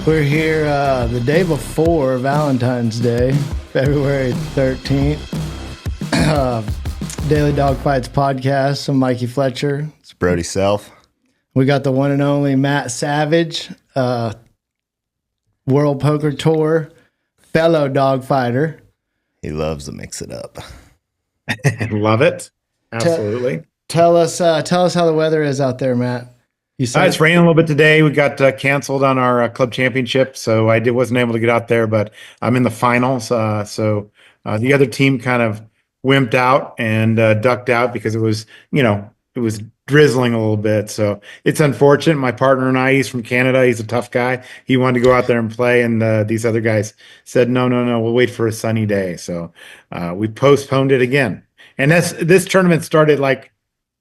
We're here the day before Valentine's Day, February 13th. Daily Dogfights podcast. I'm Mikey Fletcher. It's Brody Self. We got the one and only MattSavage, World Poker Tour fellow dog fighter. He loves to mix it up. Love it. Absolutely. Tell us how the weather is out there, Matt. You said it's raining a little bit today. We got canceled on our club championship, so I wasn't able to get out there, but I'm in the finals. So the other team kind of wimped out and ducked out because it was drizzling a little bit. So it's unfortunate. My partner and I, he's from Canada. He's a tough guy. He wanted to go out there and play, and these other guys said, no, we'll wait for a sunny day. So we postponed it again. And this tournament started like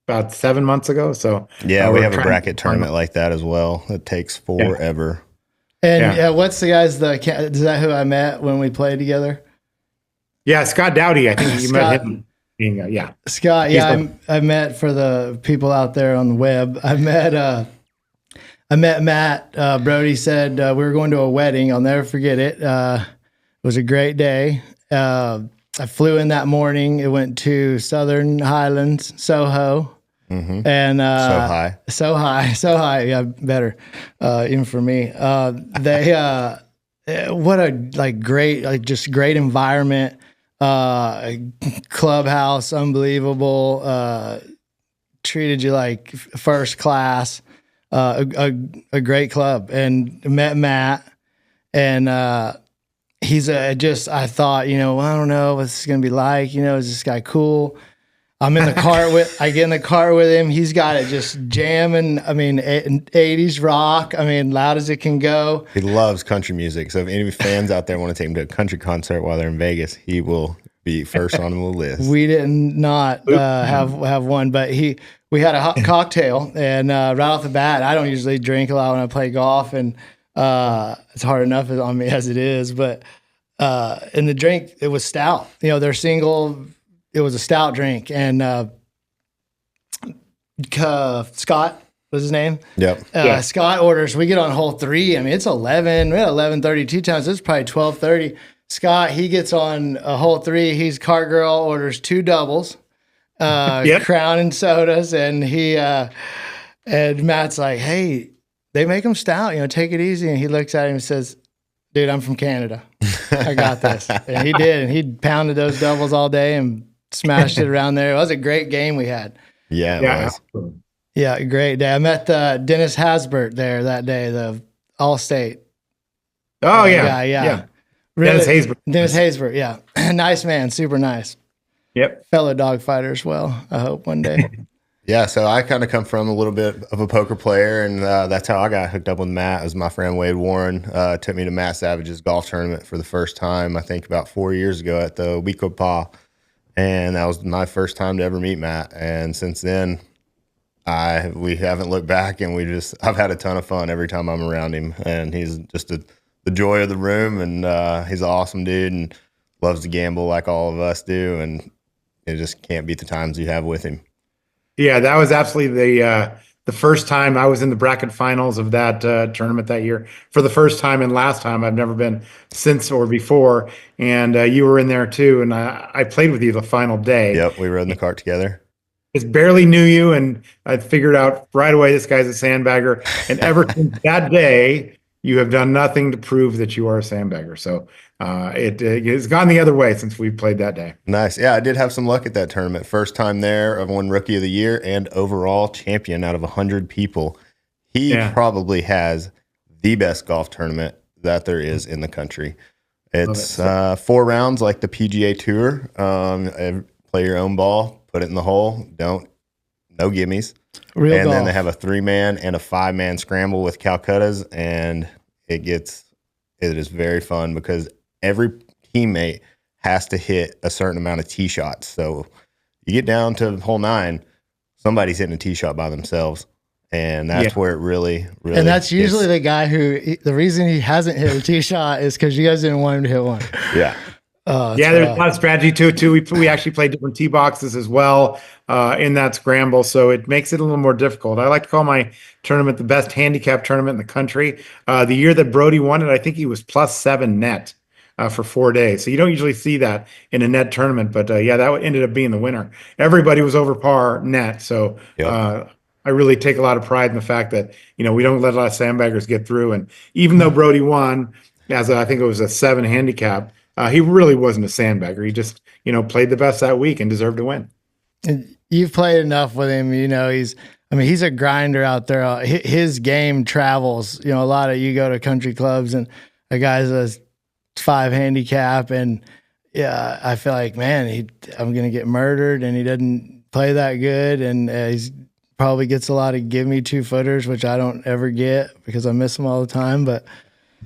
about 7 months ago. So yeah, we have a bracket tournament like that as well. It takes forever. Yeah. And what's the guys? Is that who I met when we played together? Yeah, Scott Dowdy. I think you met him. Scott. Yeah, I met, for the people out there on the web, I met Matt. Brody said we were going to a wedding. I'll never forget it. It was a great day. I flew in that morning. It went to Southern Highlands, Soho. Mm-hmm. And so high. Yeah, better even for me. They what a great environment. Clubhouse, unbelievable. Treated you like first class. A great club. And met Matt, and he's I thought, I don't know what this is gonna be like. Is this guy cool? I get in the car with him. He's got it just jamming. 80s rock. Loud as it can go. He loves country music. So if any fans out there want to take him to a country concert while they're in Vegas, he will be first on the list. We did not have one, but we had a hot cocktail, and right off the bat, I don't usually drink a lot when I play golf, and it's hard enough on me as it is. But in the drink, it was stout. They're single. It was a stout drink, and Scott was his name. Yep. Scott orders. We get on hole 3. It's 11. We had 11:30 tee times. It's probably 12:30. Scott, he gets on hole 3. He's cart girl. Orders 2 doubles, Crown and sodas, and and Matt's like, "Hey, they make them stout. Take it easy." And he looks at him and says, "Dude, I'm from Canada. I got this." And he did, and he pounded those doubles all day and smashed it around there. It was a great game we had. Yeah, it was. Yeah, great day. I met Dennis Hasbert there that day, the All-State. Oh, yeah. Really, Dennis Hasbert, yeah. Nice man, super nice. Yep. Fellow dog fighter as well, I hope one day. Yeah, so I kind of come from a little bit of a poker player, and that's how I got hooked up with Matt. As my friend Wade Warren took me to MattSavage's golf tournament for the first time, I think about 4 years ago at the Weekopah. And that was my first time to ever meet Matt. And since then, we haven't looked back, and I've had a ton of fun every time I'm around him. And he's just the joy of the room, and he's an awesome dude and loves to gamble like all of us do. And you just can't beat the times you have with him. Yeah, that was absolutely the first time I was in the bracket finals of that tournament that year. For the first time, and last time. I've never been since or before. And you were in there too, and I played with you the final day. Yep, we rode in the cart together. Just barely knew you, and I figured out right away this guy's a sandbagger. And ever since that day, you have done nothing to prove that you are a sandbagger. So it's gone the other way since we played that day. Nice. Yeah, I did have some luck at that tournament. First time there, I've won Rookie of the Year and overall champion out of 100 people. He probably has the best golf tournament that there is in the country. It's 4 rounds like the PGA Tour. Play your own ball, put it in the hole. No gimmies. Real golf. Then they have a 3-man and a 5-man scramble with Calcuttas, and it is very fun because every teammate has to hit a certain amount of tee shots. So you get down to hole 9, somebody's hitting a tee shot by themselves. And that's where it really and that's usually the guy the reason he hasn't hit a tee shot is because you guys didn't want him to hit one. Yeah. Oh, that's Yeah, there's a rough. lot of strategy to it too. We actually play different tee boxes as well in that scramble, so it makes it a little more difficult. I like to call my tournament the best handicap tournament in the country. The year that Brody won it, I think he was +7 net for 4 days. So you don't usually see that in a net tournament, but yeah, that ended up being the winner. Everybody was over par net, so Yep. I really take a lot of pride in the fact that we don't let a lot of sandbaggers get through. And even though Brody won, I think it was a 7 handicap. He really wasn't a sandbagger. He just, played the best that week and deserved to win. And you've played enough with him. He's a grinder out there. His game travels. A lot of you go to country clubs and a guy's a 5 handicap, and yeah, I feel like, man, I'm gonna get murdered, and he doesn't play that good, and he's probably gets a lot of give me 2-footers, which I don't ever get because I miss them all the time. But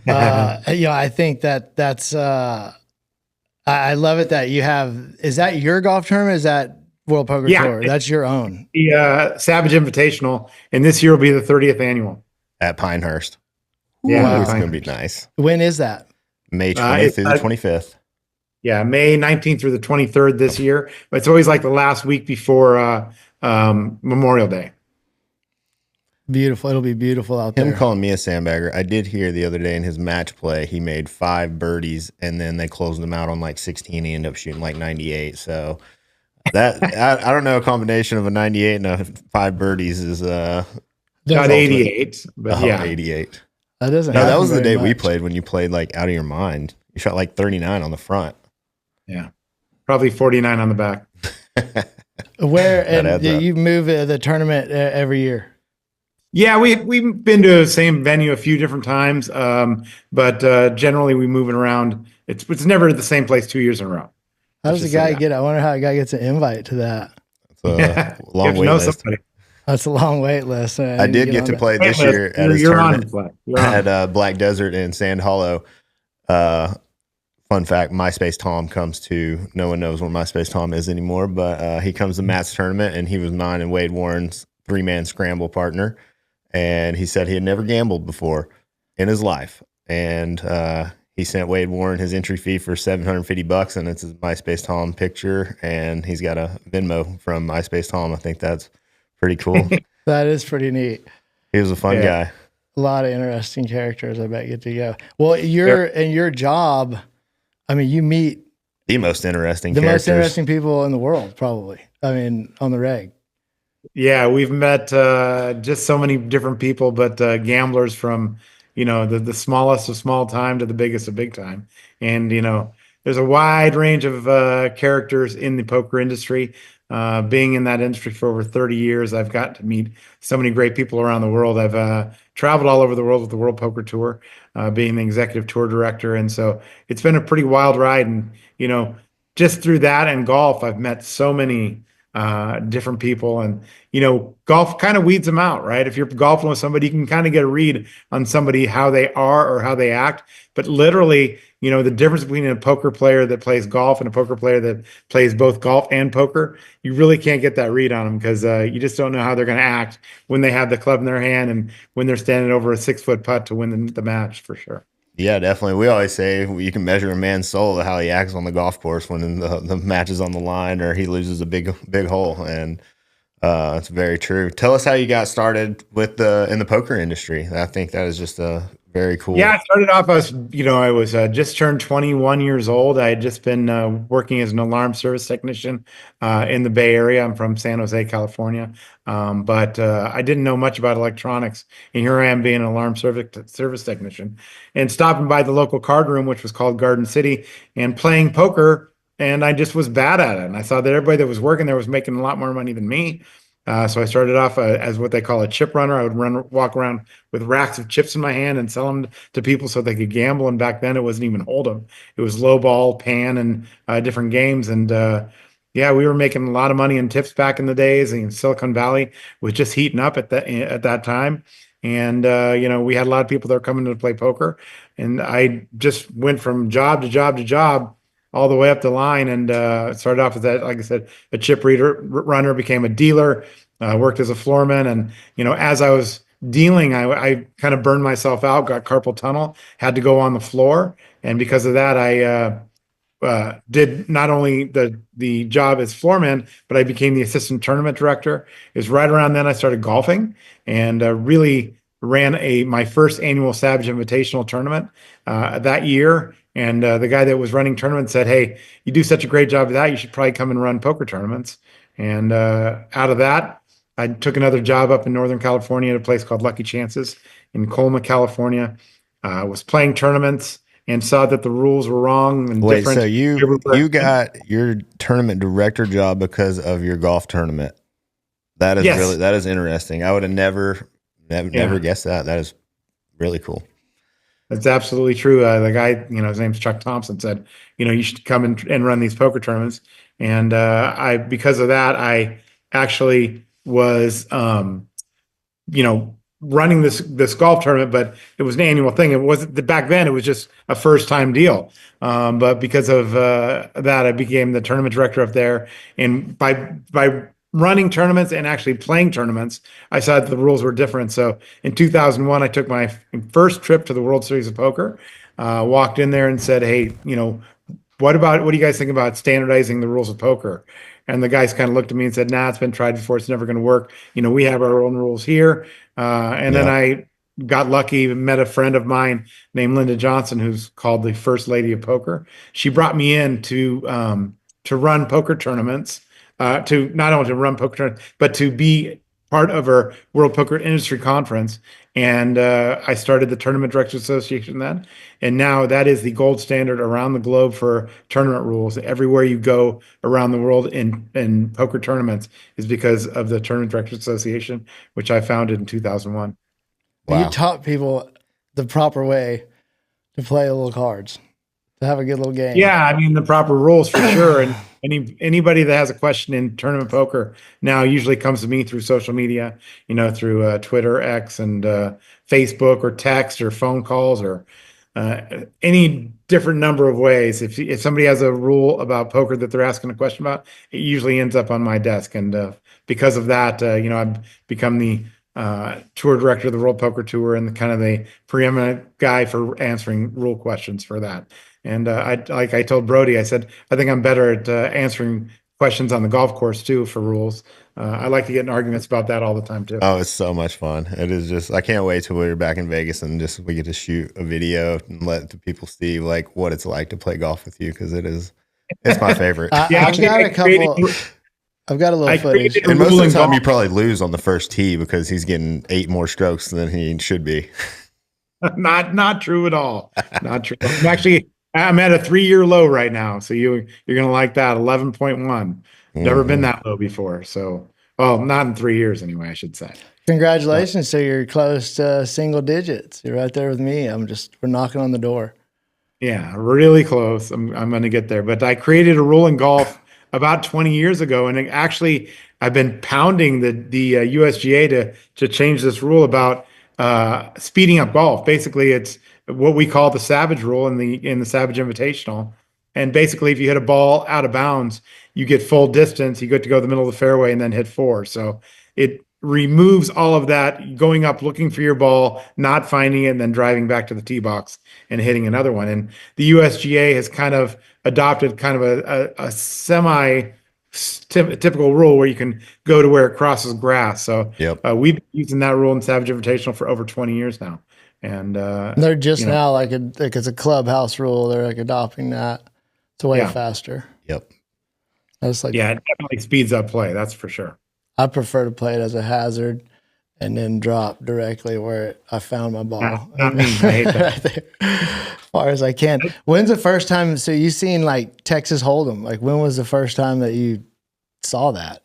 I think that's I love it that you have. Is that your golf tournament? Is that World Poker Tour? That's your own. The Savage Invitational, and this year will be the 30th annual At Pinehurst. Yeah, Wow. It's going to be nice. When is that? May 20th through the 25th. Yeah, May 19th through the 23rd this year. But it's always like the last week before Memorial Day. Beautiful. It'll be beautiful out there. Him calling me a sandbagger. I did hear the other day in his match play, he made 5 birdies, and then they closed him out on like 16. He ended up shooting like 98. So that I don't know, a combination of a 98 and a 5 birdies is Got 88, but yeah, 88. That doesn't. No, that was the day we much. played when you played like out of your mind. You shot like 39 on the front. Yeah, probably 49 on the back. Where That and adds do up. you move the tournament every year? Yeah, we've been to the same venue a few different times, but generally we move it around. It's never the same place 2 years in a row. How does a just say guy that. get? I wonder how a guy gets an invite to that. It's a You have long to wait know list. somebody. That's a long wait list. I did get to play this year at his You're on tournament the flag. You're on. at Black Desert in Sand Hollow. Fun fact, MySpace Tom comes to, no one knows where MySpace Tom is anymore, but he comes to Matt's tournament, and he was mine and Wade Warren's 3-man scramble partner. And he said he had never gambled before in his life. And he sent Wade Warren his entry fee for $750, and it's his MySpace Tom picture. And he's got a Venmo from MySpace Tom. I think that's pretty cool. That is pretty neat. He was a fun guy. A lot of interesting characters. I bet get to go. Well, in your job, you meet The most interesting the characters. most interesting people in the world, probably. On the reg. Yeah, we've met just so many different people, but gamblers from the smallest of small time to the biggest of big time, and there's a wide range of characters in the poker industry. Being in that industry for over 30 years, I've got to meet so many great people around the world. I've traveled all over the world with the World Poker Tour, being the executive tour director, and so it's been a pretty wild ride. And just through that and golf, I've met so many different people, and golf kind of weeds them out, right? If you're golfing with somebody, you can kind of get a read on somebody, how they are or how they act. But literally, the difference between a poker player that plays golf and a poker player that plays both golf and poker, you really can't get that read on them, because you just don't know how they're going to act when they have the club in their hand and when they're standing over a 6-foot putt to win the match, for sure. Yeah, definitely. We always say you can measure a man's soul to how he acts on the golf course when the match is on the line or he loses a big hole, and it's very true. Tell us how you got started with in the poker industry. I think that is just a very cool. Yeah, I started off as I was just turned 21 years old. I had just been working as an alarm service technician in the Bay Area. I'm from San Jose, California, but I didn't know much about electronics. And here I am being an alarm service technician and stopping by the local card room, which was called Garden City, and playing poker. And I just was bad at it. And I saw that everybody that was working there was making a lot more money than me. So I started off as what they call a chip runner. I would walk around with racks of chips in my hand and sell them to people so they could gamble. And back then it wasn't even hold'em; it was low ball, pan, and different games. And yeah, we were making a lot of money in tips back in the days. And Silicon Valley was just heating up at that time. And we had a lot of people that were coming to play poker. And I just went from job to job to job, all the way up the line, and started off as that, like I said, a chip runner, became a dealer, worked as a floorman, and as I was dealing, I kind of burned myself out, got carpal tunnel, had to go on the floor, and because of that, I did not only the job as floorman, but I became the assistant tournament director. It was right around then I started golfing and really ran my first annual Savage Invitational tournament that year. And the guy that was running tournaments said, "Hey, you do such a great job of that. You should probably come and run poker tournaments." And out of that, I took another job up in Northern California at a place called Lucky Chances in Colma, California. Was playing tournaments and saw that the rules were wrong and Wait, different. so you got your tournament director job because of your golf tournament? That is Yes. that is interesting. I would have never guessed that. That is really cool. That's absolutely true. The guy, his name's Chuck Thompson, said, you should come and run these poker tournaments. And because of that, I actually was, running this golf tournament, but it was an annual thing. It wasn't back then. It was just a first time deal. But because of that, I became the tournament director up there. And by running tournaments and actually playing tournaments, I saw that the rules were different. So in 2001, I took my first trip to the World Series of Poker. Walked in there and said, "Hey, what do you guys think about standardizing the rules of poker?" And the guys kind of looked at me and said, "Nah, it's been tried before. It's never going to work. We have our own rules here." And then I got lucky, met a friend of mine named Linda Johnson, who's called the First Lady of Poker. She brought me in to run poker tournaments, to not only to run poker tournaments, but to be part of our World Poker Industry Conference. And I started the Tournament Directors Association then. And now that is the gold standard around the globe for tournament rules. Everywhere you go around the world in poker tournaments is because of the Tournament Directors Association, which I founded in 2001. Wow. You taught people the proper way to play little cards, to have a good little game. Yeah, I mean the proper rules for sure. And anybody that has a question in tournament poker now usually comes to me through social media, through Twitter, X, and Facebook, or text, or phone calls, or any different number of ways. If somebody has a rule about poker that they're asking a question about, it usually ends up on my desk. And because of that, I've become the tour director of the World Poker Tour and kind of the preeminent guy for answering rule questions for that. And I told Brody, I said, I think I'm better at answering questions on the golf course too for rules. I like to get in arguments about that all the time too. Oh, it's so much fun. It is just, I can't wait till we're back in Vegas and we get to shoot a video and let the people see like what it's like to play golf with you. Cause it's my favorite. I've got a little footage. And most of the time you probably lose on the first tee because he's getting 8 more strokes than he should be. Not true at all. Not true. I'm at a 3-year low right now. So you're going to like that. 11.1. Never been that low before. So, well, not in 3 years anyway, I should say. Congratulations. So you're close to single digits. You're right there with me. We're knocking on the door. Yeah, really close. I'm going to get there. But I created a rule in golf about 20 years ago. And actually, I've been pounding the USGA to change this rule about speeding up golf. Basically, it's what we call the Savage rule in the Savage Invitational. And basically, if you hit a ball out of bounds, you get full distance. You get to go to the middle of the fairway and then hit 4. So it removes all of that going up, looking for your ball, not finding it, and then driving back to the tee box and hitting another one. And the USGA has kind of adopted kind of a semi typical rule where you can go to where it crosses grass. So we've been using that rule in Savage Invitational for over 20 years now. And they're just now like it's a clubhouse rule. They're like adopting that. It's way faster. Yep. That's like, it definitely speeds up play. That's for sure. I prefer to play it as a hazard and then drop directly where I found my ball. Not me. I hate that. Right there, as far as I can. When's the first time? So you seen like Texas Hold'em? Like when was the first time that you saw that?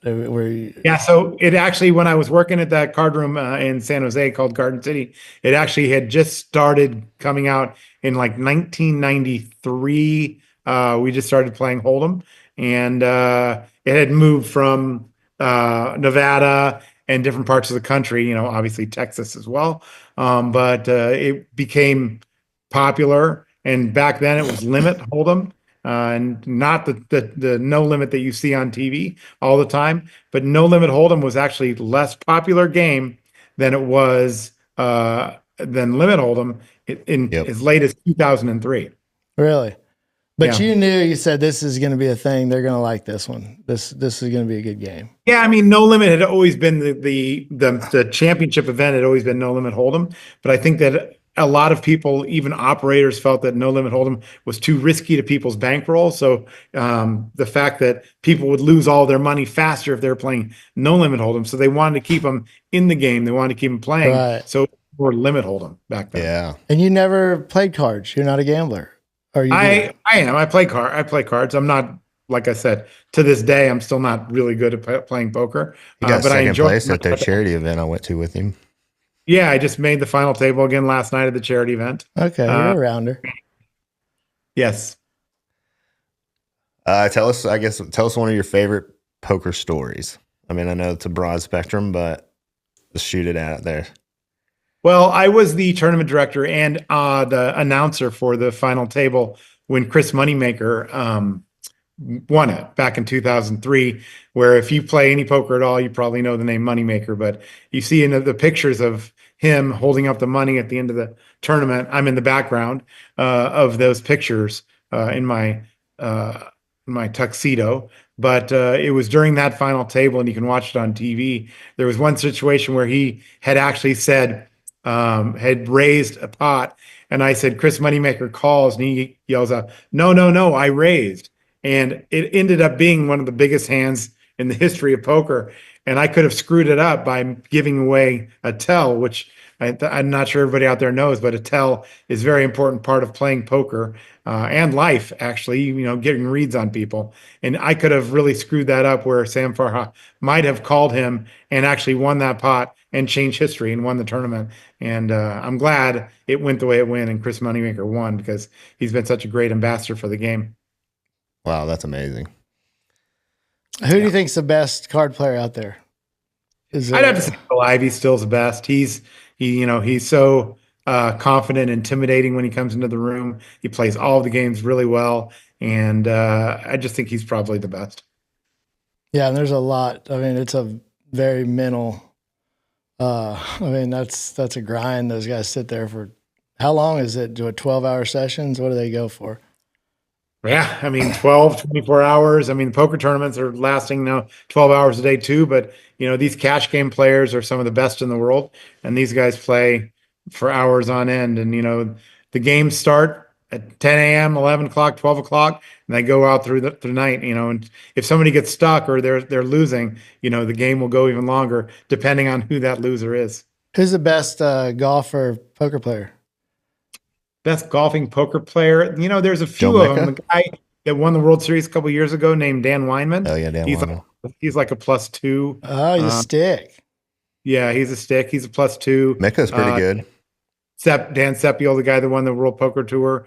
So it actually, when I was working at that card room in San Jose called Garden City, it actually had just started coming out in like 1993. We just started playing Hold'em, and it had moved from Nevada and different parts of the country, obviously Texas as well. But it became popular, and back then it was limit Hold'em. And not the no limit that you see on TV all the time, but no limit Hold'em was actually less popular game than it was than limit Hold'em in as late as 2003. Really? But you knew, you said this is going to be a thing. They're going to like this one. This is going to be a good game. Yeah, I mean, No Limit had always been the championship event had always been No Limit Hold'em, but I think that a lot of people, even operators, felt that No Limit Hold'em was too risky to people's bankroll. So the fact that people would lose all their money faster if they were playing No Limit Hold'em, so they wanted to keep them in the game. They wanted to keep them playing. Right. So or Limit Hold'em back then. Yeah. And you never played cards. You're not a gambler. Or you I am. I play cards. I'm not, like I said, to this day, I'm still not really good at playing poker. He got but I second enjoy place at their charity event I went to with him. Yeah, I just made the final table again last night at the charity event. Okay, you're a rounder. Yes. Tell us one of your favorite poker stories. I mean, I know it's a broad spectrum, but just shoot it out there. Well, I was the tournament director and the announcer for the final table when Chris Moneymaker won it back in 2003, where if you play any poker at all, you probably know the name Moneymaker, but you see in the pictures of him holding up the money at the end of the tournament. I'm in the background of those pictures in my tuxedo. But it was during that final table, and you can watch it on TV. There was one situation where he had actually said, had raised a pot, and I said, Chris Moneymaker calls, and he yells out, no, I raised. And it ended up being one of the biggest hands in the history of poker. And I could have screwed it up by giving away a tell, which I'm not sure everybody out there knows, but a tell is a very important part of playing poker and life, actually, getting reads on people. And I could have really screwed that up where Sam Farha might have called him and actually won that pot and changed history and won the tournament. And I'm glad it went the way it went and Chris Moneymaker won because he's been such a great ambassador for the game. Wow, that's amazing. Who do you think's the best card player out there? I'd have to say Bill Ivey's still the best. He's so confident, intimidating when he comes into the room. He plays all of the games really well, and I just think he's probably the best. Yeah, and there's a lot. I mean, it's a very mental. I mean, that's a grind. Those guys sit there for how long is it? Do a 12-hour sessions? What do they go for? Yeah, I mean, 12, 24 hours. I mean, poker tournaments are lasting now 12 hours a day too, but these cash game players are some of the best in the world, and these guys play for hours on end. And the games start at 10 a.m., 11 o'clock, 12 o'clock, and they go out through the night. And if somebody gets stuck or they're losing, the game will go even longer depending on who that loser is. Who's the best golfer, poker player? Best golfing poker player. There's a few of them. The guy that won the World Series a couple of years ago named Dan Weinman. Oh yeah, Dan Weinman. He's like a +2. Oh, he's a stick. Yeah, he's a stick. He's a +2. Mecca's pretty good. Dan Seppiel, the guy that won the World Poker Tour,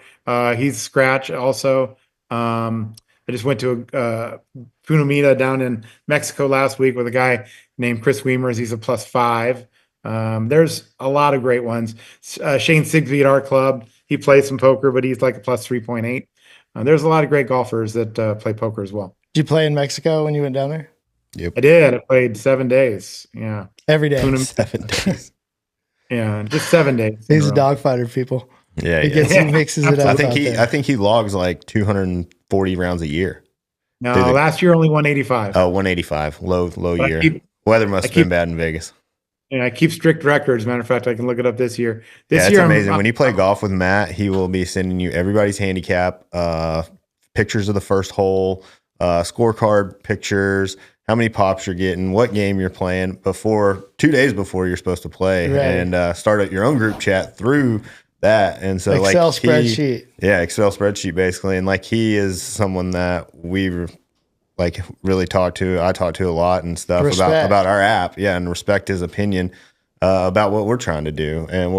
he's scratch also. I just went to a Punamita down in Mexico last week with a guy named Chris Weimers. He's a +5. There's a lot of great ones. Shane Sigsby at our club, he plays some poker, but he's like a +3.8. There's a lot of great golfers that play poker as well. Did you play in Mexico when you went down there? Yep. I did. I played 7 days. Yeah. Every day. 7 days. Yeah, just 7 days. He's a dog fighter, people. Yeah, he mixes it up. I think he logs like 240 rounds a year. No, last year only 185. Oh, 185. Low year. Weather must have been bad in Vegas. Yeah, I keep strict records. Matter of fact, I can look it up this year. It's amazing. When you play golf with Matt, he will be sending you everybody's handicap, pictures of the first hole, scorecard pictures, how many pops you're getting, what game you're playing 2 days before you're supposed to play, right. And start at your own group chat through that. And so Excel spreadsheet. Yeah, Excel spreadsheet basically. And he is someone that we really talk to. I talk to a lot and stuff about our app. Yeah, and respect his opinion about what we're trying to do and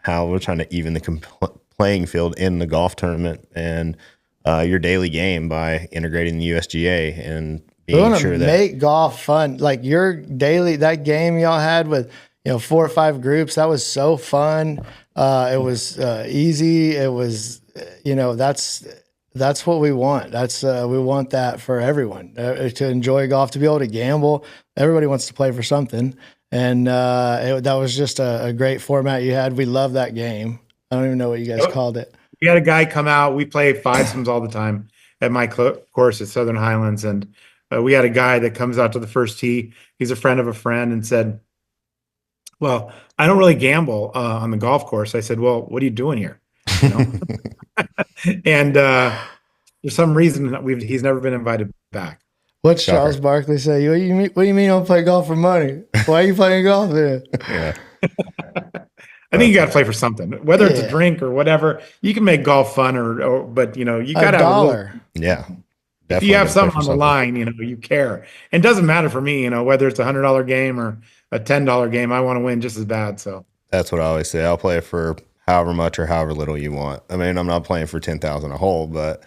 how we're trying to even the playing field in the golf tournament and your daily game by integrating the USGA and being sure that make golf fun. Like your daily, that game y'all had with 4 or 5 groups, that was so fun. It was easy. It was that's what we want. We want that for everyone to enjoy golf, to be able to gamble. Everybody wants to play for something, and that was just a great format you had. We love that game. I don't even know what you guys called it. we had a guy come out. We play fivesomes all the time at my course at Southern Highlands, and we had a guy that comes out to the first tee. He's a friend of a friend, and said, "Well, I don't really gamble on the golf course." I said, "Well, what are you doing here?" You know, and for some reason, he's never been invited back. What's Charles Barkley say? What do you mean you don't play golf for money? Why are you playing golf then? Yeah. I think you got to play for something, whether it's a drink or whatever. You can make golf fun, but you know, you got to have a little. Yeah. If you have something on the line, you know, you care. And it doesn't matter for me, you know, whether it's $100 game or a $10 game, I want to win just as bad. So that's what I always say. I'll play for however much or however little you want. I mean, I'm not playing for 10,000 a hole, but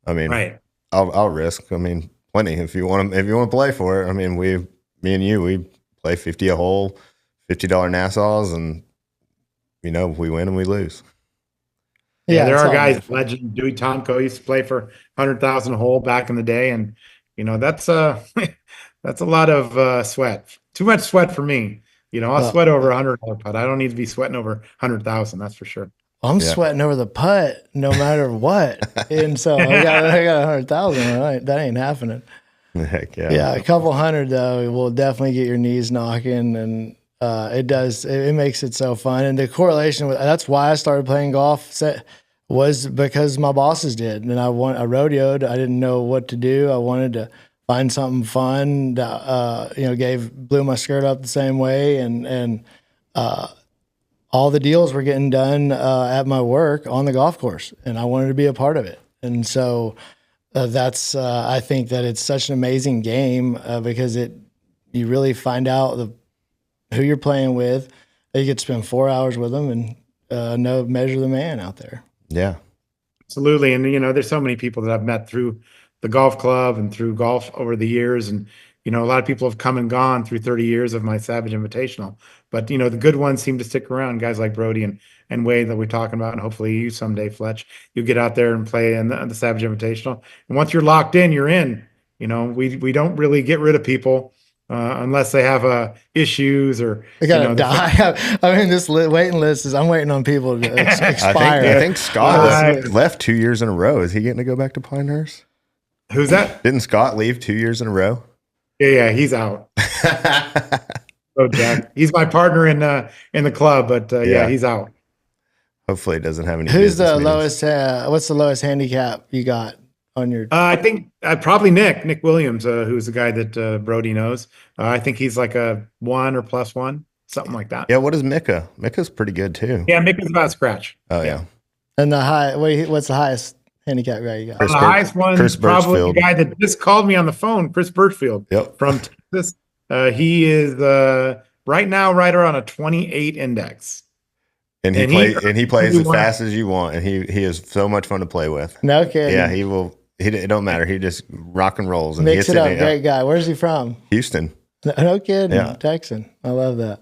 I mean, I'll risk. I mean, plenty if you want to play for it. I mean, me and you, we play 50 a hole, $50 Nassau's, and you know, we win and we lose. Yeah, there are guys. Legend Dewey Tomko used to play for 100,000 a hole back in the day, and you know that's that's a lot of sweat. Too much sweat for me. You know, I'll sweat over $100 putt. I don't need to be sweating over 100,000. That's for sure. I'm sweating over the putt no matter what, and so I got 100,000. Right? That ain't happening. Heck yeah. Yeah, a couple hundred though will definitely get your knees knocking, and it does. It makes it so fun, and the correlation with that's why I started playing golf was because my bosses did, and I rodeoed. I didn't know what to do. I wanted to find something fun that you know blew my skirt up the same way, and all the deals were getting done at my work on the golf course, and I wanted to be a part of it. And so that's I think that it's such an amazing game because you really find out who you're playing with. You get to spend 4 hours with them and measure the man out there. Yeah, absolutely. And, you know, there's so many people that I've met through the golf club and through golf over the years. And, you know, a lot of people have come and gone through 30 years of my Savage Invitational. But, you know, the good ones seem to stick around, guys like Brody and Wade that we're talking about. And hopefully you someday, Fletch, you get out there and play in the Savage Invitational. And once you're locked in, you're in. You know, we don't really get rid of people. Unless they have issues or they gotta die. I mean, this waiting list is. I'm waiting on people to expire. I think Scott left 2 years in a row. Is he getting to go back to Pinehurst? Who's that? Didn't Scott leave 2 years in a row? Yeah, he's out. Oh, Jack, he's my partner in the club, but yeah, he's out. Hopefully, it doesn't have any. Who's the lowest? What's the lowest handicap you got on your? I think probably Nick Williams, who's the guy that Brody knows. I think he's like a 1 or +1, something like that. Yeah. What is Micah? Micah's pretty good too. Yeah, Micah's about scratch. Oh yeah. And the high. What's the highest handicap guy you got? The highest one, probably the guy that just called me on the phone, Chris Birchfield from Texas. He is right now right around a 28 index. And he plays as fast as you want, and he is so much fun to play with. No kidding. Yeah, he will. It don't matter. He just rock and rolls and mix it up. Great guy. Where's he from? Houston. No kidding. Yeah. Texan. I love that.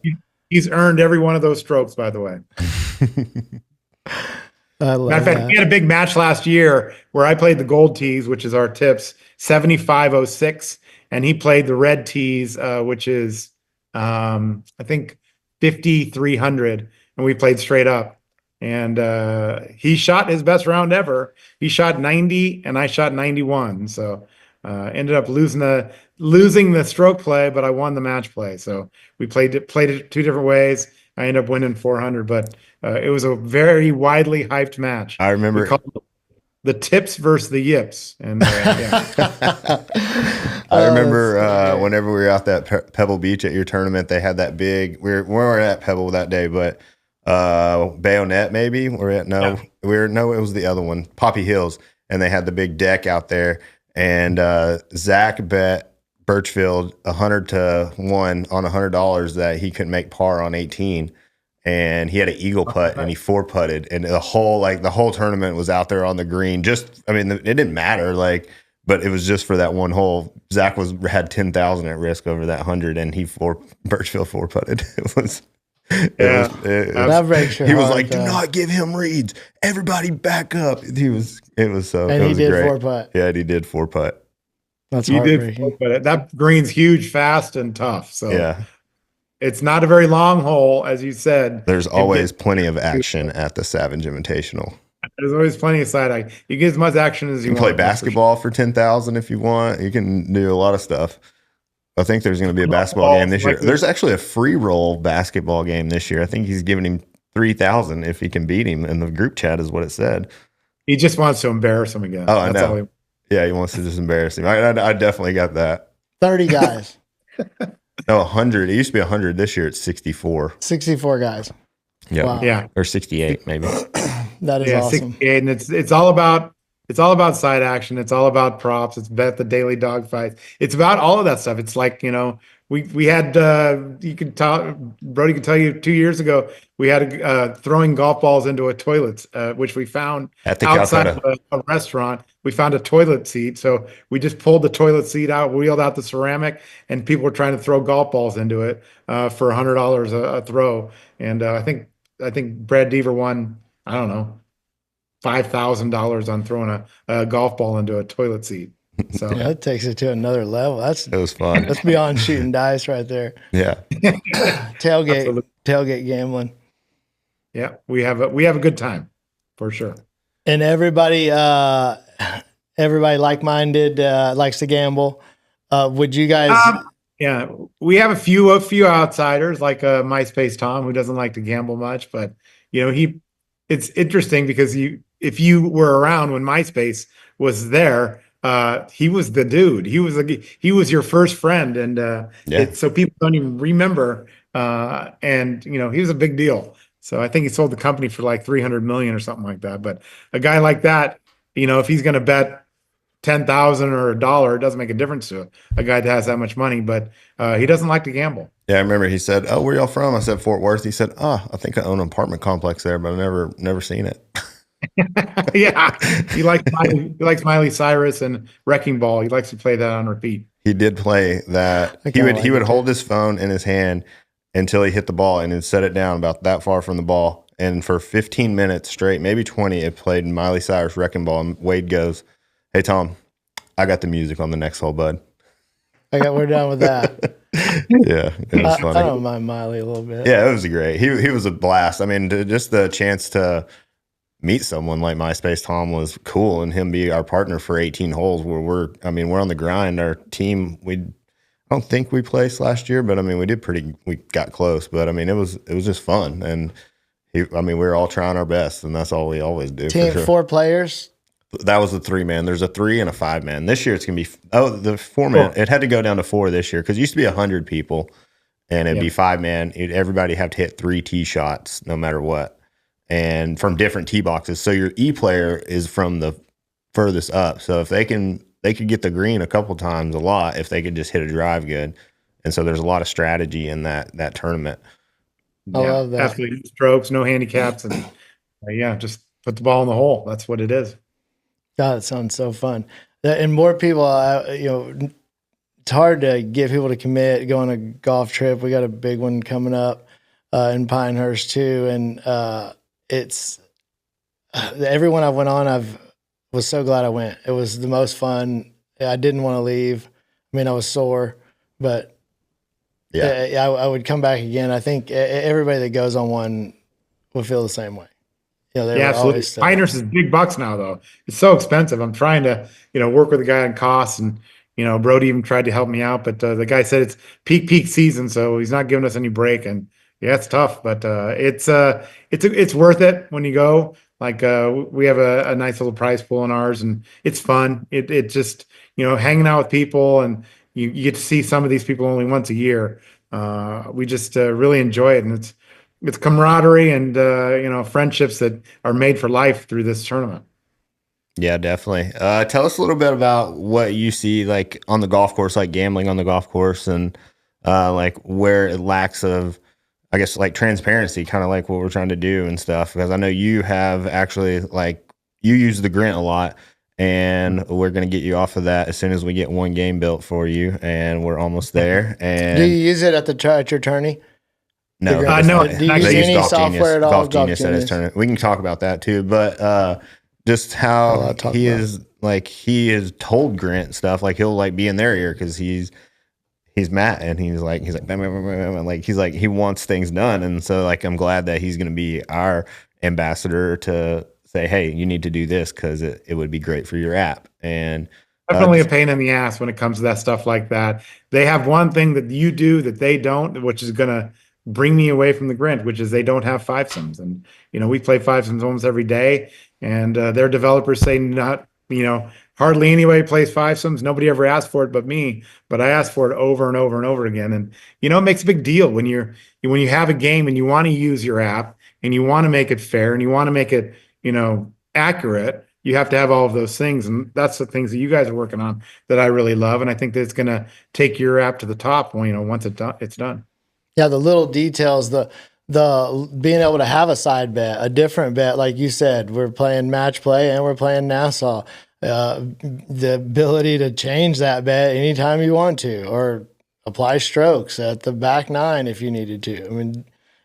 He's earned every one of those strokes, by the way. Matter of fact, we had a big match last year where I played the gold tees, which is our tips, 75.06, and he played the red tees, which is I think 5,300, and we played straight up. And he shot his best round ever. He shot 90, and I shot 91. So ended up losing the stroke play, but I won the match play. So we played it 2 different ways. I ended up winning 400, but it was a very widely hyped match. I remember the tips versus the yips. And I remember whenever we were out that Pebble Beach at your tournament, they had that big. We weren't at Pebble that day, but Bayonet maybe. It was the other one, Poppy Hills, and they had the big deck out there. And Zach bet Birchfield 100 to 1 on $100 that he couldn't make par on 18, and he had an eagle putt and he 4-putted, and the whole tournament was out there on the green. It didn't matter, but it was just for that one hole. Zach had 10,000 at risk over that 100, and Birchfield 4-putted. That breaks your he was heart, like, "Do not give him reads. Everybody back up." And he did 4-putt. Yeah, he did 4-putt. That's heartbreaking. But that green's huge, fast, and tough. So yeah, it's not a very long hole, as you said. There's always plenty of action at the Savage Invitational. There's always plenty of side action. You get as much action as You you can play want. That's for sure. basketball for 10,000 if you want. You can do a lot of stuff. I think there's going to be a basketball game this year. Like There's actually a free roll basketball game this year. I think he's giving him 3,000 if he can beat him. In the group chat is what it said. He just wants to embarrass him again. Oh, I That's know. Yeah, he wants to just embarrass him. I definitely got that. 30 guys. No, 100. It used to be 100. This year it's 64. 64 guys. Yeah. Wow. Yeah. Or 68 maybe. That is awesome. 68, and it's all about side action. It's all about props. It's bet the daily dog fights. It's about all of that stuff. It's like, we had you could tell Brody could tell you 2 years ago we had throwing golf balls into a toilet, which we found At the outside Calcutta. of a restaurant. We found a toilet seat, so we just pulled the toilet seat out, wheeled out the ceramic, and people were trying to throw golf balls into it for $100 a throw. And I think Brad Deaver won, I don't know, $5,000 on throwing a golf ball into a toilet seat. So Yeah, that takes it to another level. It was fun. That's beyond shooting dice right there. Yeah. Tailgate gambling. yeah, we have a good time for sure. And everybody like-minded, likes to gamble. Would you guys? Yeah, we have a few outsiders like MySpace Tom, who doesn't like to gamble much, but it's interesting because if you were around when MySpace was there, he was the dude. He was your first friend, and so people don't even remember. And he was a big deal. So I think he sold the company for like 300 million or something like that. But a guy like that, if he's going to bet 10,000 or $1, it doesn't make a difference to a guy that has that much money. But he doesn't like to gamble. Yeah, I remember he said, "Oh, where y'all from?" I said, "Fort Worth." He said, "Oh, I think I own an apartment complex there, but I've never seen it." Yeah, he likes Miley Cyrus and Wrecking Ball. He likes to play that on repeat. He did play that. He would hold his phone in his hand until he hit the ball and then set it down about that far from the ball. And for 15 minutes straight, maybe 20, it played Miley Cyrus Wrecking Ball. And Wade goes, "Hey, Tom, I got the music on the next hole, bud." We're done with that. Yeah, it was funny. I don't mind Miley a little bit. Yeah, it was great. He was a blast. I mean, just the chance to meet someone like MySpace Tom was cool, and him be our partner for 18 holes where we're on the grind. Our team, I don't think we placed last year, but I mean, we got close, but I mean, it was just fun. And we were all trying our best, and that's all we always do. Team, for sure. 4 players. That was a 3-man. There's a 3 and a 5-man. This year it's going to be, the 4-man. It had to go down to 4 this year because it used to be 100 people and it'd be 5-man. Everybody have to hit 3 tee shots no matter what, and from different tee boxes. So your E player is from the furthest up. So if they could get the green a couple times a lot if they could just hit a drive good. And so there's a lot of strategy in that tournament. I love that. Absolutely. Strokes, no handicaps, and just put the ball in the hole. That's what it is. God, it sounds so fun. And more people, it's hard to get people to commit, go on a golf trip. We got a big one coming up in Pinehurst too. And it's everyone I went on, was so glad I went. It was the most fun. I didn't want to leave. I mean, I was sore, but I would come back again. I think everybody that goes on one will feel the same way. Absolutely. Pinehurst is big bucks now, though. It's so expensive. I'm trying to, work with a guy on costs, and Brody even tried to help me out, but the guy said it's peak season, so he's not giving us any break. And it's tough, but it's worth it when you go. Like we have a nice little prize pool in ours, and it's fun. It just hanging out with people, and you get to see some of these people only once a year. We just really enjoy it, and it's camaraderie and friendships that are made for life through this tournament. Yeah, definitely. Tell us a little bit about what you see like on the golf course, like gambling on the golf course, and like where it lacks of, I guess, like transparency, kind of like what we're trying to do and stuff. Because I know you have actually, like, you use the Grint a lot, and we're going to get you off of that as soon as we get one game built for you, and we're almost there. And do you use it at your tourney? No, no. Do you use any software at all? Golf Genius at his tournament. We can talk about that too, but just how he has told Grant stuff. Like he'll like be in their ear because he's Matt, and he's like bam, bam, bam, bam, like he wants things done, and so like I'm glad that he's going to be our ambassador to say, hey, you need to do this because it would be great for your app. And Definitely a pain in the ass when it comes to that stuff like that. They have one thing that you do that they don't, which is going to bring me away from the Grint, which is they don't have five sims. And, we play five sims almost every day. And their developers say not, hardly anybody plays five sims. Nobody ever asked for it but me. But I asked for it over and over and over again. And, it makes a big deal when you have a game and you want to use your app and you want to make it fair and you want to make it, accurate. You have to have all of those things, and that's the things that you guys are working on that I really love, and I think that it's going to take your app to the top when once it's done. Yeah, the little details, the being able to have a side bet, a different bet, like you said, we're playing match play and we're playing Nassau. The ability to change that bet anytime you want to, or apply strokes at the back nine if you needed to. I mean,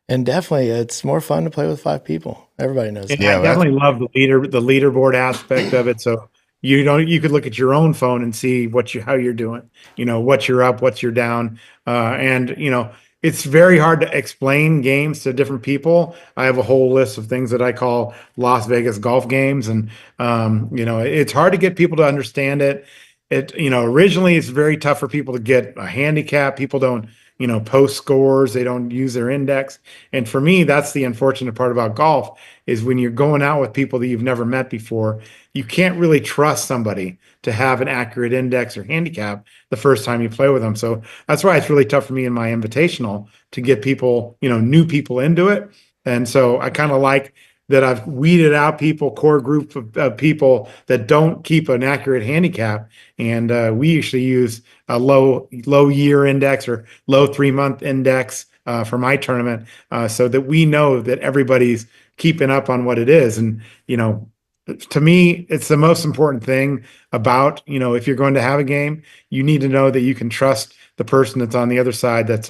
and definitely, it's more fun to play with five people. Everybody knows that. Yeah, I definitely love the leaderboard aspect of it. So you could look at your own phone and see how you're doing. What you're up, what you're down, and it's very hard to explain games to different people. I have a whole list of things that I call Las Vegas golf games, and it's hard to get people to understand it. Originally it's very tough for people to get a handicap. People don't post scores. They don't use their index. And for me, that's the unfortunate part about golf is when you're going out with people that you've never met before, you can't really trust somebody to have an accurate index or handicap the first time you play with them. So that's why it's really tough for me in my invitational to get people, new people into it. And so I kind of like that I've weeded out core group of people that don't keep an accurate handicap. And we usually use a low year index or low 3-month index for my tournament so that we know that everybody's keeping up on what it is. And, to me, it's the most important thing about, if you're going to have a game, you need to know that you can trust the person that's on the other side that's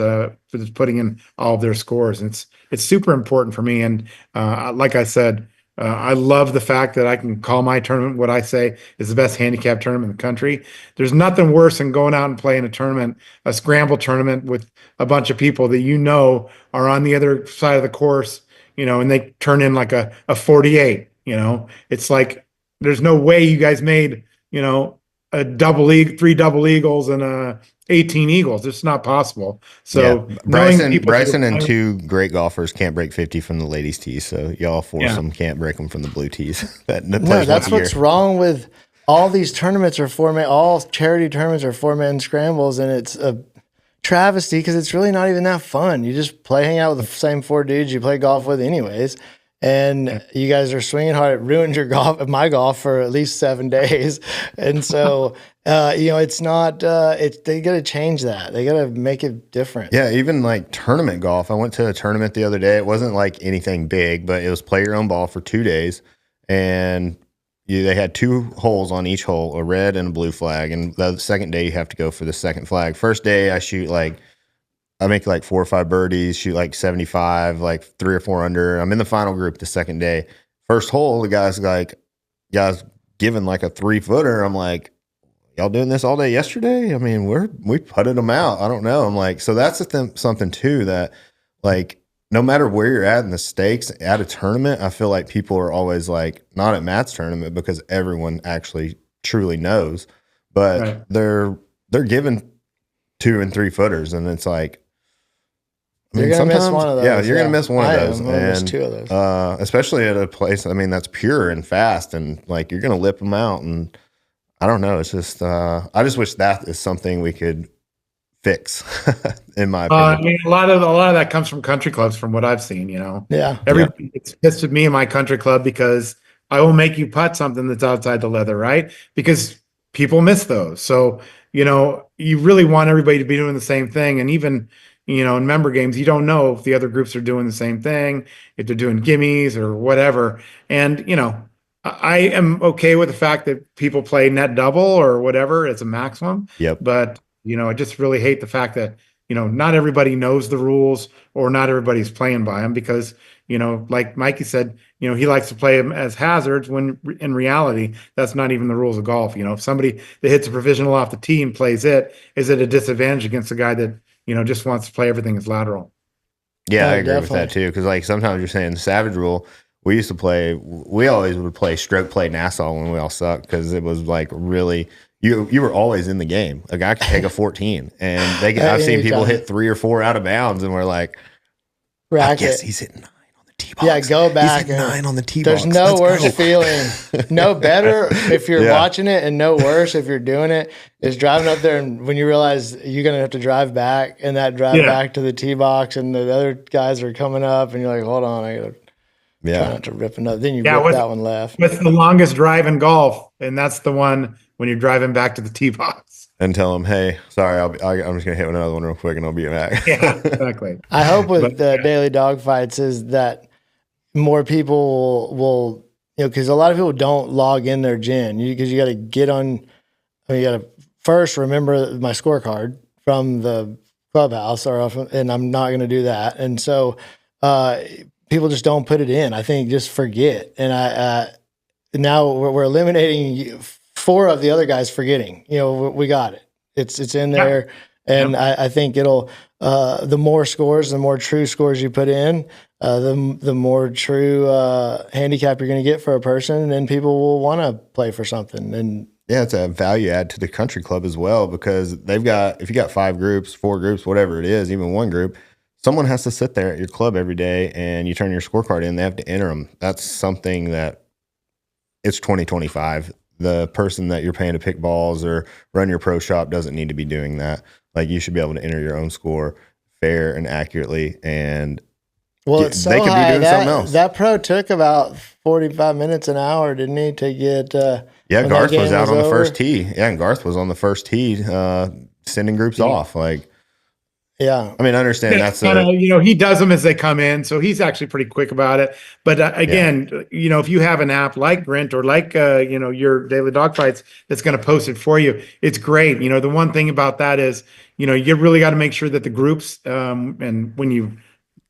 putting in all of their scores. And it's super important for me. And like I said, I love the fact that I can call my tournament what I say is the best handicap tournament in the country. There's nothing worse than going out and playing a scramble tournament with a bunch of people that are on the other side of the course, and they turn in like a 48. It's like there's no way you guys made, a three double eagles and 18 eagles. It's not possible. So yeah. Bryson and two great golfers can't break 50 from the ladies' tees. So y'all force them, can't break them from the blue tees. That's what's wrong with all these tournaments are all charity tournaments are 4-man scrambles, and it's a travesty because it's really not even that fun. You just hang out with the same 4 dudes you play golf with anyways. And you guys are swinging hard. It ruined my golf for at least 7 days. And so, it's not, they got to change that. They got to make it different. Yeah. Even like tournament golf. I went to a tournament the other day. It wasn't like anything big, but it was play your own ball for 2 days. And they had 2 holes on each hole, a red and a blue flag. And the second day you have to go for the second flag. First day I make like 4 or 5 birdies, shoot like 75, like 3 or 4 under. I'm in the final group the second day. First hole, the guy's giving like a 3-footer. I'm like, y'all doing this all day yesterday? I mean, we putted them out. I don't know. I'm like, so that's something too that like no matter where you're at in the stakes at a tournament, I feel like people are always like not at Matt's tournament because everyone actually truly knows, but they're giving 2 and 3 footers, and it's like. You're going to miss one of those. Yeah, you're going to miss one of those. I'm going to miss 2 of those. Especially at a place, that's pure and fast, and like you're going to lip them out. And I don't know. It's just, I just wish that is something we could fix, in my opinion. A lot of that comes from country clubs, from what I've seen, Yeah. Everybody gets pissed at me in my country club because I will make you putt something that's outside the leather, right? Because people miss those. So, you really want everybody to be doing the same thing. And even, in member games, you don't know if the other groups are doing the same thing, if they're doing gimmies or whatever. And, I am okay with the fact that people play net double or whatever as a maximum. Yep. But, I just really hate the fact that, not everybody knows the rules or not everybody's playing by them because, like Mikey said, he likes to play them as hazards when in reality, that's not even the rules of golf. If somebody that hits a provisional off the tee and plays it, is it a disadvantage against the guy that, just wants to play everything as lateral? Yeah, I agree with that too. Because like sometimes you're saying the Savage rule, we used to play. We always would play stroke play Nassau when we all sucked because it was like really. You were always in the game. A guy could take a 14, and I've seen people hit 3 or 4 out of bounds, and we're like, I guess he's hitting 9 on the tee box. Yeah, go back. He's hitting 9 on the tee box. There's no worse feeling, no better if you're watching it, and no worse if you're doing it, is driving up there and when you realize you're going to have to drive back, and that drive back to the tee box, and the other guys are coming up, and you're like, hold on, I got to try not to rip another. Then you rip that one left. What's the longest drive in golf? And that's the one when you're driving back to the tee box. And tell them, hey, sorry, I'm just going to hit another one real quick and I'll be back. Yeah, exactly. I hope with the Daily Dogfights is that more people will, because a lot of people don't log in their gin. Because you got to get on, you got to first remember my scorecard from the clubhouse, and I'm not going to do that. And so people just don't put it in. I think just forget. And now we're eliminating 4 of the other guys forgetting. We got it. It's in there, and I think it'll. The more scores, the more true scores you put in, the more true handicap you're going to get for a person, and then people will want to play for something. And yeah, it's a value add to the country club as well, because if you got 5 groups, 4 groups, whatever it is, even one group, someone has to sit there at your club every day, and you turn your scorecard in. They have to enter them. That's something that it's 2025. The person that you're paying to pick balls or run your pro shop doesn't need to be doing that. Like, you should be able to enter your own score fair and accurately, and it's so they could high. be doing something else. That pro took about 45 minutes an hour, didn't he, to get Garth was out on the first tee. Yeah, and Garth was on the first tee sending groups off. Like, yeah. I mean, I understand that's he does them as they come in, so he's actually pretty quick about it. But again, if you have an app like Brent or like your Daily Dogfights that's going to post it for you, it's great. The one thing about that is you really got to make sure that the groups and when you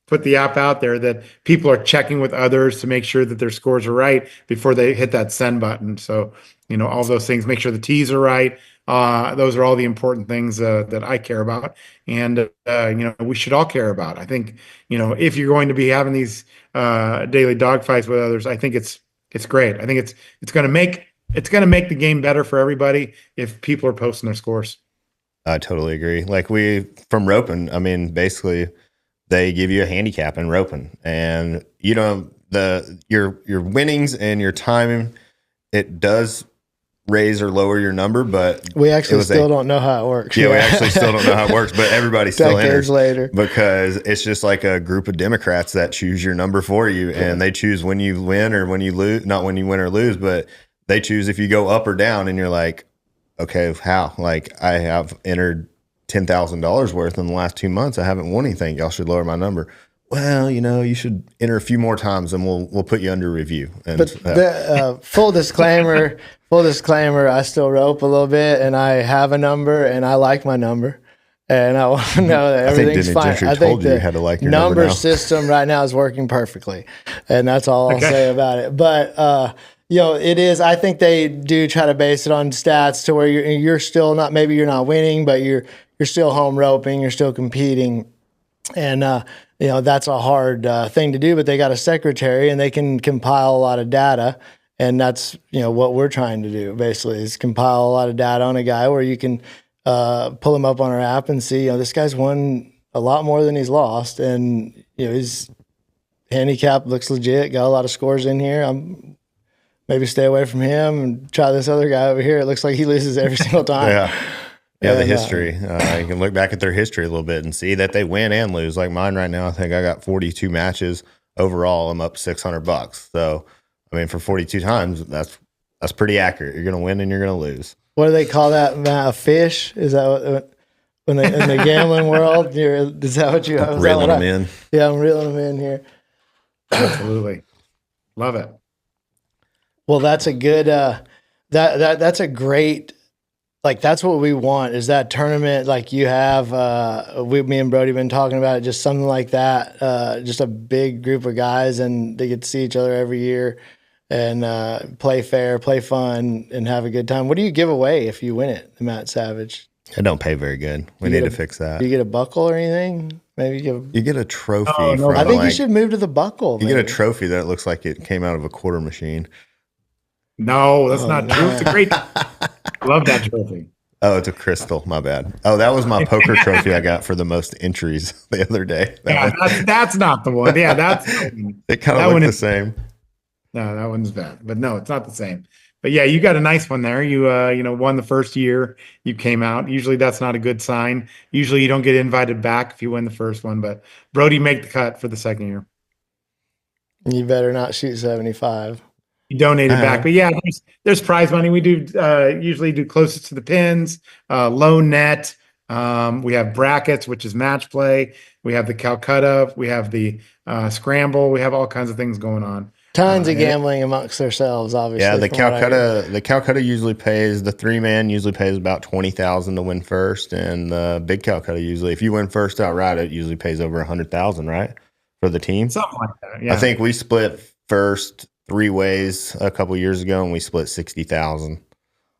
put the app out there, that people are checking with others to make sure that their scores are right before they hit that send button. So all of those things, make sure the tees are right. Those are all the important things that I care about, and we should all care about. I think if you're going to be having these daily dogfights with others, I think it's great. I think it's going to make the game better for everybody if people are posting their scores. I totally agree. Like, from roping, I mean, basically they give you a handicap in roping, and your winnings and your timing, it does raise or lower your number, but we actually still don't know how it works. Yeah, we actually still don't know how it works, but everybody still enters later, because it's just like a group of Democrats that choose your number for you, and they choose when you win or when you lose, not when you win or lose, but they choose if you go up or down, and you're like, okay, how? Like, I have entered $10,000 worth in the last 2 months. I haven't won anything. Y'all should lower my number. Well, you should enter a few more times, and we'll put you under review. And, but full disclaimer, I still rope a little bit, and I have a number, and I like my number, and I want to know that everything's fine. I think you had to like your number system right now is working perfectly, and that's all I'll say about it. But it is. I think they do try to base it on stats to where you're still not. Maybe you're not winning, but you're still home roping. You're still competing, and that's a hard thing to do. But they got a secretary, and they can compile a lot of data. And that's, what we're trying to do, basically, is compile a lot of data on a guy where you can pull him up on our app and see, this guy's won a lot more than he's lost. And, his handicap looks legit, got a lot of scores in here. I'm maybe stay away from him and try this other guy over here. It looks like he loses every single time. Yeah, the history. You can look back at their history a little bit and see that they win and lose. Like mine right now, I think I got 42 matches. Overall, I'm up $600. So, I mean, for 42 times, that's pretty accurate. You're going to win and you're going to lose. What do they call that, Matt? A fish? Is that in the gambling world? Is that what you are? Reeling them in. Yeah, I'm reeling them in here. Absolutely. Love it. Well, that's a good, that's a great, like, that's what we want, is that tournament like you have. Me and Brody been talking about it, just something like that, just a big group of guys, and they get to see each other every year and play fair, play fun, and have a good time. What do you give away if you win it, MattSavage? I don't pay very good. We need to fix that. Do you get a buckle or anything? Maybe you get a trophy. Oh, no, from I think you should move to the buckle. You get a trophy that looks like it came out of a quarter machine. No, that's not true. It's a great. I love that trophy. Oh, it's a crystal. My bad. Oh, that was my poker trophy I got for the most entries the other day. That's not the one. Yeah, that's it kind of looked the same. No, that one's bad. But no, it's not the same. But yeah, you got a nice one there. You won the first year you came out. Usually that's not a good sign. Usually you don't get invited back if you win the first one, but Brody make the cut for the second year. You better not shoot 75. You donated back. But yeah, there's prize money. We do usually do closest to the pins, low net. We have brackets, which is match play. We have the Calcutta. We have the scramble. We have all kinds of things going on. Tons of gambling amongst ourselves, obviously. Yeah, the Calcutta usually pays, the 3-man usually pays about $20,000 to win first, and the big Calcutta usually, if you win first outright, it usually pays over $100,000, right, for the team? Something like that. Yeah, I think we split first 3 ways a couple years ago, and we split $60,000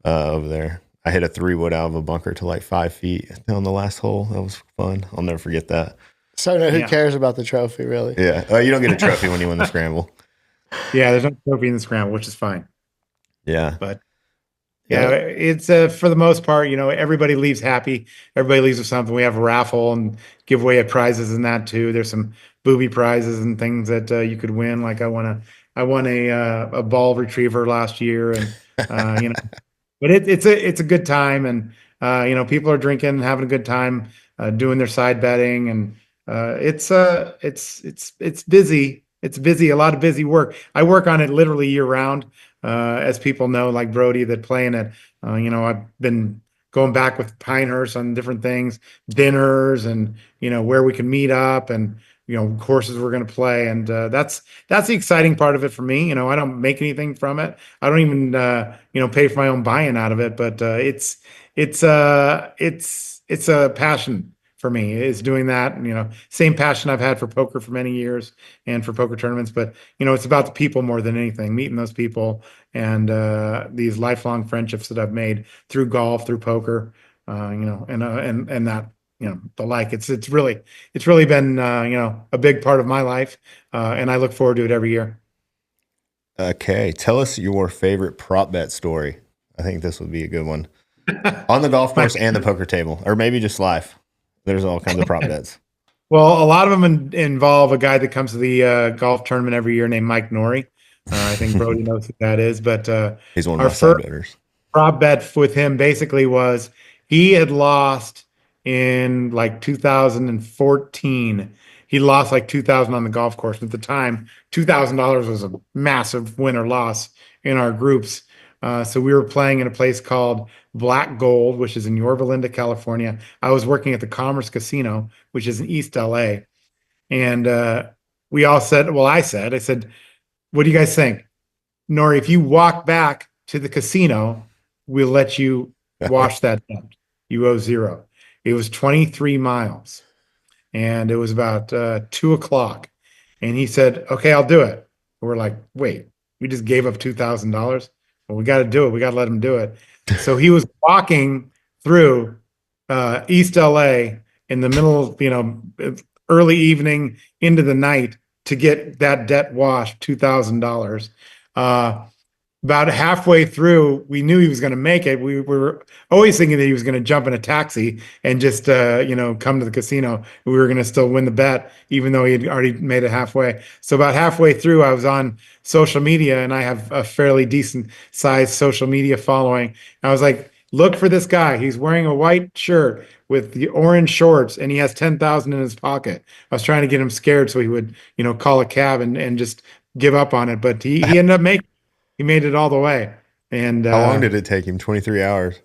over there. I hit a 3-wood out of a bunker to like 5 feet on the last hole. That was fun. I'll never forget that. So no, who cares about the trophy, really? Yeah, you don't get a trophy when you win the scramble. Yeah, there's no trophy in the scramble, which is fine. Yeah. But yeah, it's for the most part, everybody leaves happy. Everybody leaves with something. We have a raffle and give away prizes in that too. There's some booby prizes and things that you could win. Like I won a ball retriever last year, and but it's a good time, and people are drinking and having a good time, doing their side betting, and it's busy. It's busy, a lot of busy work. I work on it literally year round, as people know, like Brody, that play in it. I've been going back with Pinehurst on different things, dinners, and where we can meet up, and courses we're going to play, and that's the exciting part of it for me. I don't make anything from it. I don't even pay for my own buy-in out of it, but it's a passion for me, is doing that. Same passion I've had for poker for many years and for poker tournaments, but it's about the people more than anything, meeting those people, and these lifelong friendships that I've made through golf, through poker, and that, the like. It's really been a big part of my life, and I look forward to it every year. Okay, tell us your favorite prop bet story. I think this would be a good one on the golf course and the poker table, or maybe just life. There's all kinds of prop bets. Well, a lot of them involve a guy that comes to the golf tournament every year named Mike Norrie. I think Brody knows who that is, but he's one of my side bettors. Prop bet with him basically was he had lost in like 2014. He lost like $2,000 on the golf course. At the time, $2,000 was a massive win or loss in our groups. So we were playing in a place called Black Gold, which is in Yorba Linda, California. I was working at the Commerce Casino, which is in East LA. And we all said, well, I said, what do you guys think? Nori, if you walk back to the casino, we'll let you wash that debt. You owe $0. It was 23 miles. And it was about 2:00. And he said, okay, I'll do it. We're like, wait, we just gave up $2,000? Well, we got to do it. We got to let him do it. So he was walking through East LA in the middle, early evening into the night to get that debt washed, $2,000. About halfway through, we knew he was going to make it. We were always thinking that he was going to jump in a taxi and just, come to the casino. We were going to still win the bet, even though he had already made it halfway. So about halfway through, I was on social media, and I have a fairly decent sized social media following. And I was like, look for this guy. He's wearing a white shirt with the orange shorts, and he has 10,000 in his pocket. I was trying to get him scared so he would, call a cab and just give up on it. But he ended up making. He made it all the way. And how long did it take him? 23 hours?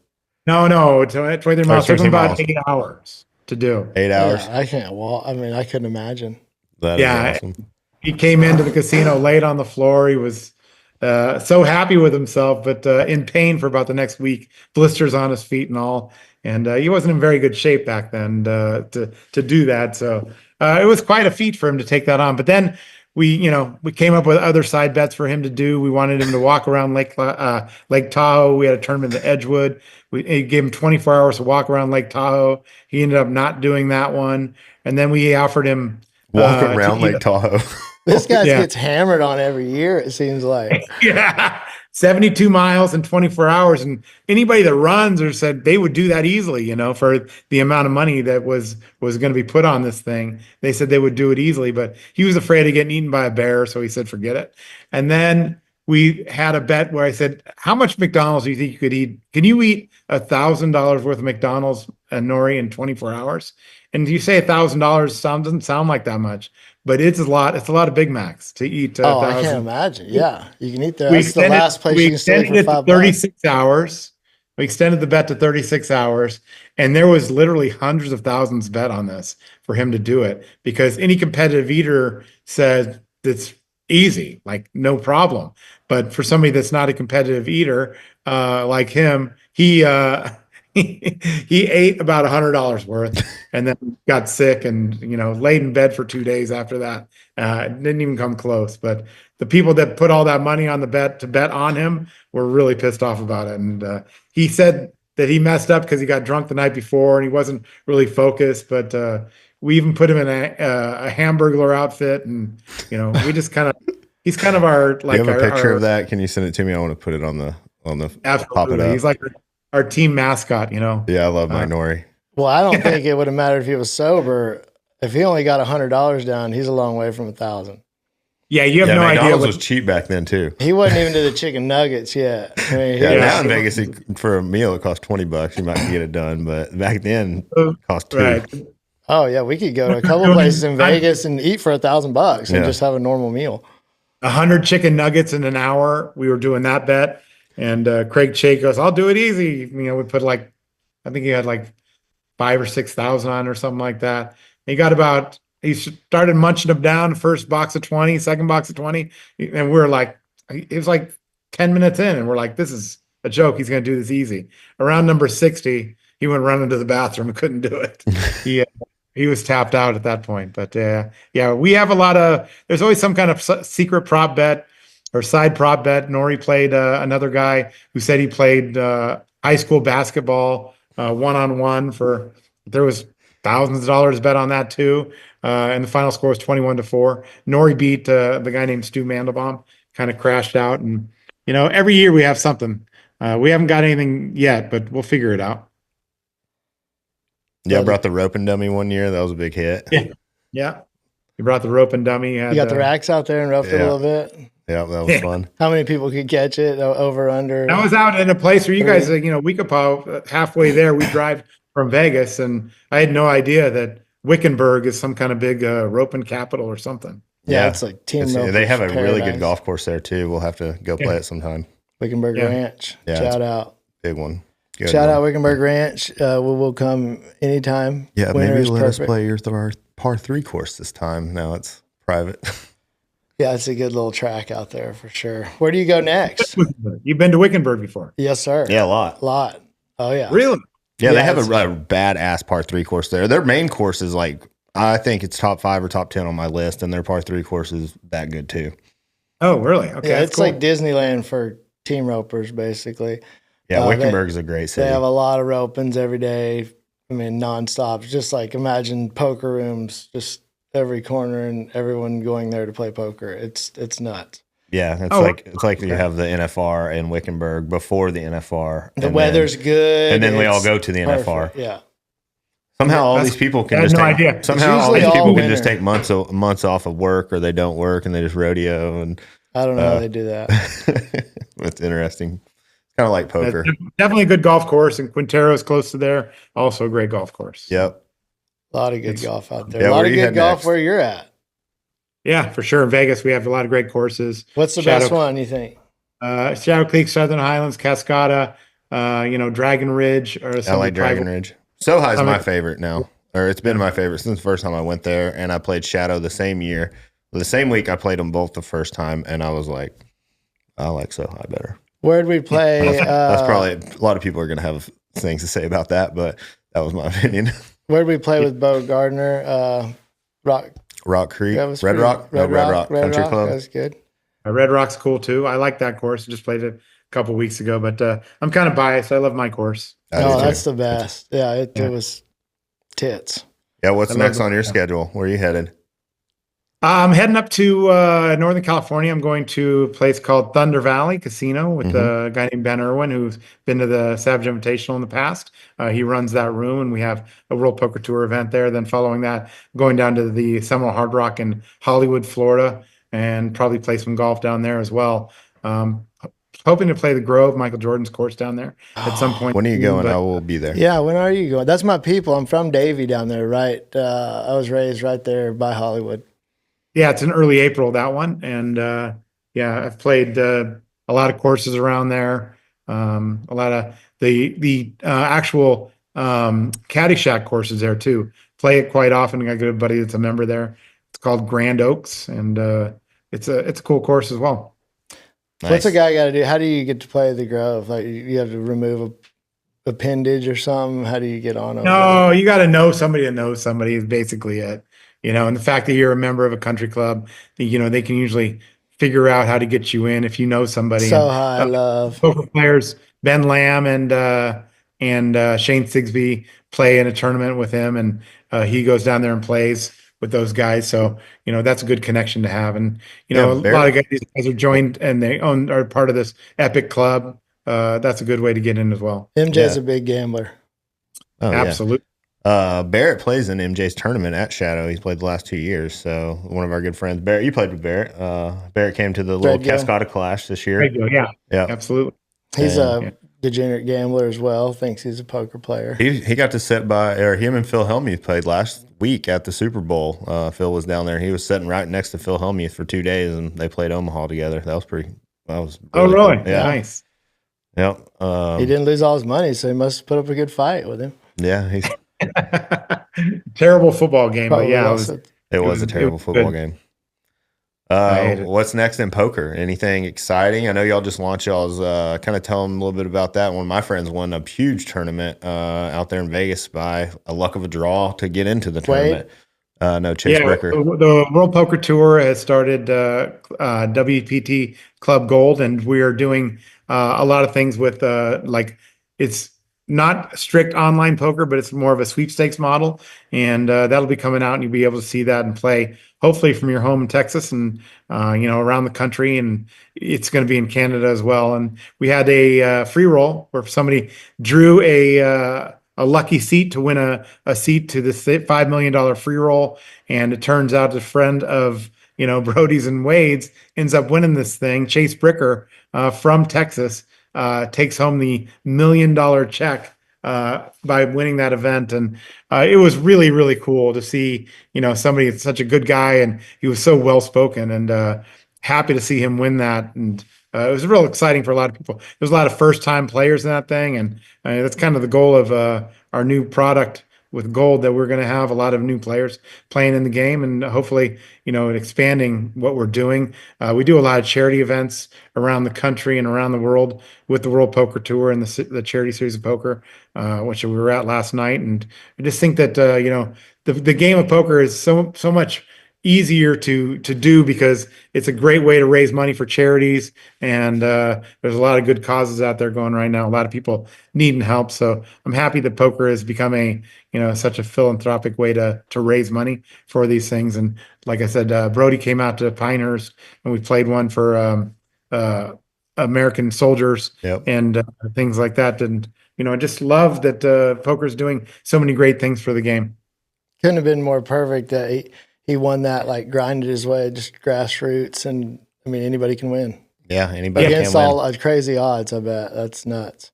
No, 23 miles. It took him about 8 hours to do. 8 hours? Yeah, I can't walk. I mean, I couldn't imagine. That is awesome. He came into the casino, laid on the floor. He was so happy with himself, but in pain for about the next week, blisters on his feet and all. And he wasn't in very good shape back then to do that. So it was quite a feat for him to take that on. But then we came up with other side bets for him to do. We wanted him to walk around Lake Tahoe. We had a tournament in Edgewood. We gave him 24 hours to walk around Lake Tahoe. He ended up not doing that one. And then we offered him walk around Lake Tahoe. This guy gets hammered on every year, it seems like. Yeah. 72 miles in 24 hours. And anybody that runs or said they would do that easily, for the amount of money that was going to be put on this thing. They said they would do it easily, but he was afraid of getting eaten by a bear. So he said, forget it. And then we had a bet where I said, how much McDonald's do you think you could eat? Can you eat $1,000 worth of McDonald's and Nori in 24 hours? And you say $1,000 doesn't sound like that much, but it's a lot. It's a lot of Big Macs to eat. I can't imagine. Yeah, you can eat there. That's the last place you can stay for 5 36 hours. We extended the bet to 36 hours, and there was literally hundreds of thousands bet on this for him to do it because any competitive eater said it's easy, like no problem. But for somebody that's not a competitive eater like him, he ate about $100 worth and then got sick and, laid in bed for 2 days after that. Didn't even come close. But the people that put all that money on the bet to bet on him were really pissed off about it. And he said that he messed up because he got drunk the night before and he wasn't really focused. But we even put him in a Hamburglar outfit. And, we just he's kind of our, like, you have a picture of that? Can you send it to me? I want to put it on the absolutely. Pop it up. He's like our team mascot, Yeah, I love my Nori. Well, I don't think it would have mattered if he was sober. If he only got $100 down, he's a long way from 1,000. Yeah, you have no McDonald's idea. McDonald's was cheap back then too. He wasn't even to the chicken nuggets yet. I mean, now in Vegas, for a meal, it costs $20. You might get it done, but back then, it cost $2. Right. Oh yeah, we could go to a couple places in Vegas and eat for $1,000 and just have a normal meal. 100 chicken nuggets in an hour. We were doing that bet. And Craig Chake goes, I'll do it easy. We put I think he had like 5,000 or 6,000 on or something like that. He started munching them down, first box of 20, second box of 20. And we're like, it was like 10 minutes in. And we're like, this is a joke. He's going to do this easy. Around number 60, he went running to the bathroom and couldn't do it. He was tapped out at that point. But we have there's always some kind of secret prop bet or side prop bet. Nori played another guy who said he played high school basketball one-on-one there was thousands of dollars bet on that too. And the final score was 21-4. Nori beat the guy named Stu Mandelbaum, kind of crashed out. And, every year we have something. We haven't got anything yet, but we'll figure it out. Yeah, I brought the rope and dummy one year. That was a big hit. Yeah. You brought the rope and dummy. You got the racks out there and roughed it a little bit. Yeah, that was fun. How many people could catch it over, under? I was out in a place where you guys, Wichita, halfway there, we drive from Vegas, and I had no idea that Wickenburg is some kind of big roping capital or something. Yeah, it's like team rope. They have a really good golf course there too. We'll have to go play it sometime. Wickenburg Ranch. Yeah, shout out. Big one. Good shout out Wickenburg Ranch. We'll come anytime. Yeah, maybe let us play your par 3 course this time. Now it's private. Yeah, it's a good little track out there for sure. Where do you go next? You've been to Wickenburg before? Yes, sir. Yeah, a lot. Oh, yeah. Really? Yeah, they have a badass par 3 course there. Their main course is I think it's top 5 or top 10 on my list, and their par 3 course is that good too. Oh, really? Okay. Yeah, it's cool. Like Disneyland for team ropers, basically. Yeah, Wickenburg is a great city. They have a lot of ropings every day. I mean, nonstop. Just like imagine poker rooms, just every corner and everyone going there to play poker. It's nuts. Yeah, it's like you have the NFR in Wickenburg before the NFR. The weather's good, and then we all go to the NFR. Yeah. Somehow all these people can just take months off of work, or they don't work and they just rodeo. And I don't know how they do that. It's interesting. It's kind of like poker. Definitely a good golf course, and Quintero's close to there. Also a great golf course. Yep. A lot of good golf out there. A lot of good golf where you're at. Yeah, for sure. In Vegas, we have a lot of great courses. What's the best one, you think? Shadow Creek, Southern Highlands, Cascada, Dragon Ridge. I like Dragon Ridge. Sohi is my favorite now. Or it's been my favorite since the first time I went there. And I played Shadow the same year. The same week I played them both the first time. And I was like, I like Sohi better. Where'd we play? That's probably, a lot of people are going to have things to say about that. But that was my opinion. Where'd we play with Bo Gardner? Rock Creek, That was Red pretty- Rock, no, Red Rock Country Club. That's good. Red Rock's cool too. I like that course. Just played it a couple weeks ago, but I'm kind of biased. I love my course. I No, do that's too. the best. Yeah, it was tits. Yeah, what's I love next the- on your schedule? Where are you headed? I'm heading up to Northern California. I'm going to a place called Thunder Valley Casino with a guy named Ben Irwin, who's been to the Savage Invitational in the past. He runs that room, and we have a World Poker Tour event there. Then following that, going down to the Seminole Hard Rock in Hollywood, Florida, and probably play some golf down there as well. Hoping to play the Grove, Michael Jordan's course down there at some point. When are you soon, going? but- I will be there. Yeah, when are you going? That's my people. I'm from Davie down there, right? I was raised right there by Hollywood. Yeah, it's in early April, that one. And yeah, I've played a lot of courses around there. A lot of the actual Caddyshack courses there too. Play it quite often. I got a good buddy that's a member there. It's called Grand Oaks, and it's a cool course as well. Nice. What's a guy got to do? How do you get to play the Grove? Like you have to remove a appendage or something? How do you get on over No, you got to know somebody that knows somebody is basically it. And the fact that you're a member of a country club, they can usually figure out how to get you in if you know somebody. So And, high love. poker players, Ben Lamb and Shane Sigsby play in a tournament with him, and he goes down there and plays with those guys. So that's a good connection to have. And Yeah, a lot of guys, these guys are joined and are part of this epic club. That's a good way to get in as well. MJ's Yeah. a big gambler. Oh, yeah. Absolutely. Barrett plays in MJ's tournament at Shadow. He's played the last 2 years. So one of our good friends, Barrett, you played with Barrett. Barrett came to the little Red Gill. Cascada Clash this year. There you go. Yeah, Yeah. absolutely. He's And- a degenerate gambler as well. Thinks he's a poker player. He got to sit by, or him and Phil Hellmuth played last week at the Super Bowl. Phil was down there. He was sitting right next to Phil Hellmuth for 2 days, and they played Omaha together. That was Oh, really? cool. Yeah. Nice. Yep. He didn't lose all his money, so he must put up a good fight with him. Yeah. He's Terrible football game, but Probably yeah, also- It was a it terrible was football good. game. I hate it. What's next in poker? Anything exciting? I know y'all just launched y'all's. Kind of tell them a little bit about that. One of my friends won a huge tournament out there in Vegas by a luck of a draw to get into the tournament. No, Chase Yeah, Bricker. the World Poker Tour has started WPT Club Gold, and we are doing a lot of things with it's not strict online poker, but it's more of a sweepstakes model, and that'll be coming out, and you'll be able to see that and play hopefully from your home in Texas and around the country, and it's going to be in Canada as well. And we had a free roll where somebody drew a lucky seat to win a seat to the $5 million free roll. And it turns out a friend of, Brody's and Wade's ends up winning this thing. Chase Bricker from Texas takes home the $1 million check by winning that event. And it was really, really cool to see, somebody that's such a good guy, and he was so well-spoken, and happy to see him win that. And it was real exciting for a lot of people. There's a lot of first-time players in that thing, and that's kind of the goal of our new product with Gold, that we're going to have a lot of new players playing in the game, and hopefully, expanding what we're doing. We do a lot of charity events around the country and around the world with the World Poker Tour and the Charity Series of Poker, which we were at last night. And I just think that the game of poker is so much easier to do, because it's a great way to raise money for charities, and there's a lot of good causes out there going right now. A lot of people needing help, so I'm happy that poker has become such a philanthropic way to raise money for these things. And like I said, Brody came out to Pinehurst, and we played one for American soldiers. Yep. And things like that. And I just love that poker's doing so many great things for the game. Couldn't have been more perfect that he won that, like grinded his way, just grassroots. And I mean, anybody can win. Yeah, anybody Against can win. all crazy odds, I bet. That's nuts.